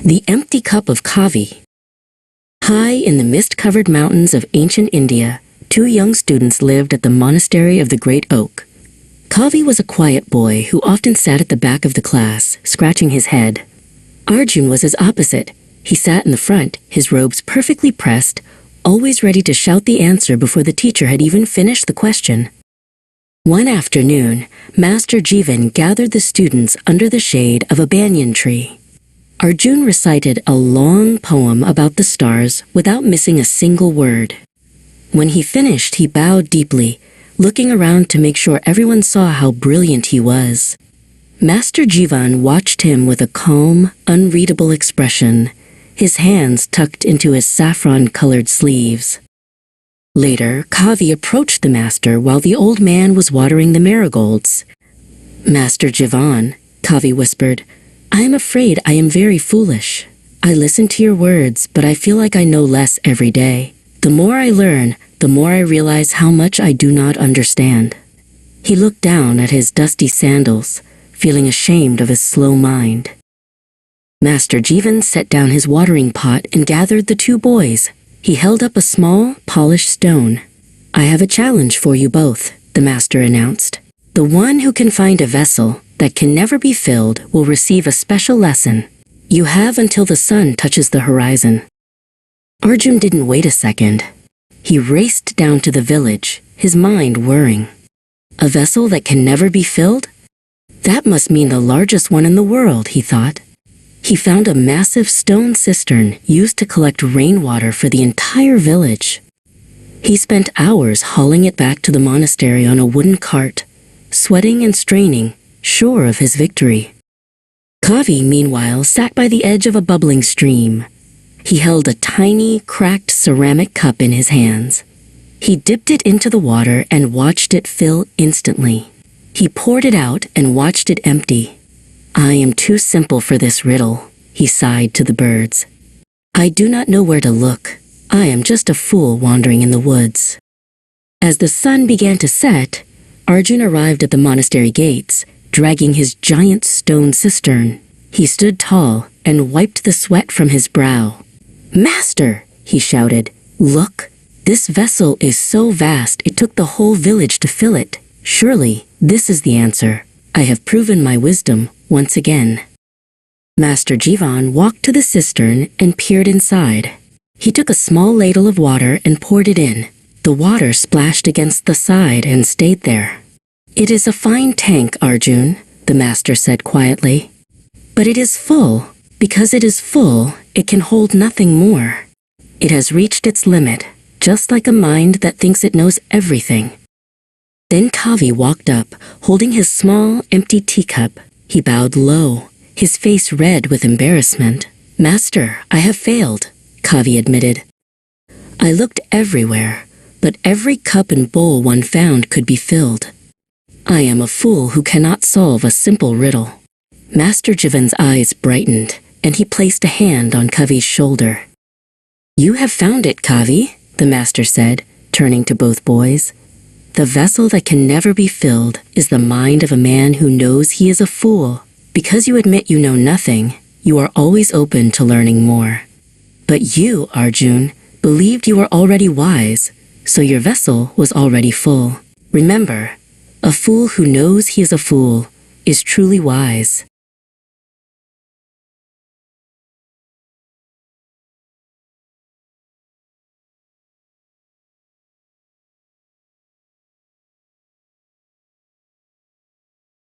The Empty Cup of Kavi. High in the mist-covered mountains of ancient India, two young students lived at the monastery of the Great Oak. Kavi was a quiet boy who often sat at the back of the class, scratching his head. Arjun was his opposite. He sat in the front, his robes perfectly pressed, always ready to shout the answer before the teacher had even finished the question. One afternoon, Master Jivan gathered the students under the shade of a banyan tree. Arjun recited a long poem about the stars without missing a single word. When he finished, he bowed deeply, looking around to make sure everyone saw how brilliant he was. Master Jivan watched him with a calm, unreadable expression, his hands tucked into his saffron-colored sleeves. Later, Kavi approached the master while the old man was watering the marigolds. "Master Jivan," Kavi whispered, "I am afraid I am very foolish. I listen to your words, but I feel like I know less every day. The more I learn, the more I realize how much I do not understand." He looked down at his dusty sandals, feeling ashamed of his slow mind. Master Jivan set down his watering pot and gathered the two boys. He held up a small, polished stone. "I have a challenge for you both," the master announced. "The one who can find a vessel that can never be filled will receive a special lesson. You have until the sun touches the horizon." Arjun didn't wait a second. He raced down to the village, his mind whirring. A vessel that can never be filled? That must mean the largest one in the world, he thought. He found a massive stone cistern used to collect rainwater for the entire village. He spent hours hauling it back to the monastery on a wooden cart, sweating and straining, sure of his victory. Kavi, meanwhile, sat by the edge of a bubbling stream. He held a tiny, cracked ceramic cup in his hands. He dipped it into the water and watched it fill instantly. He poured it out and watched it empty. "I am too simple for this riddle," he sighed to the birds. "I do not know where to look. I am just a fool wandering in the woods." As the sun began to set, Arjun arrived at the monastery gates, dragging his giant stone cistern. He stood tall and wiped the sweat from his brow. "Master," he shouted, "look! This vessel is so vast it took the whole village to fill it. Surely, this is the answer. I have proven my wisdom once again." Master Jivan walked to the cistern and peered inside. He took a small ladle of water and poured it in. The water splashed against the side and stayed there. "It is a fine tank, Arjun," the master said quietly. "But it is full. Because it is full, it can hold nothing more. It has reached its limit, just like a mind that thinks it knows everything." Then Kavi walked up, holding his small, empty teacup. He bowed low, his face red with embarrassment. "Master, I have failed," Kavi admitted. "I looked everywhere, but every cup and bowl one found could be filled. I am a fool who cannot solve a simple riddle." Master Jivan's eyes brightened, and he placed a hand on Kavi's shoulder. "You have found it, Kavi," the master said, turning to both boys. "The vessel that can never be filled is the mind of a man who knows he is a fool. Because you admit you know nothing, you are always open to learning more. But you, Arjun, believed you were already wise, so your vessel was already full. Remember, a fool who knows he is a fool is truly wise."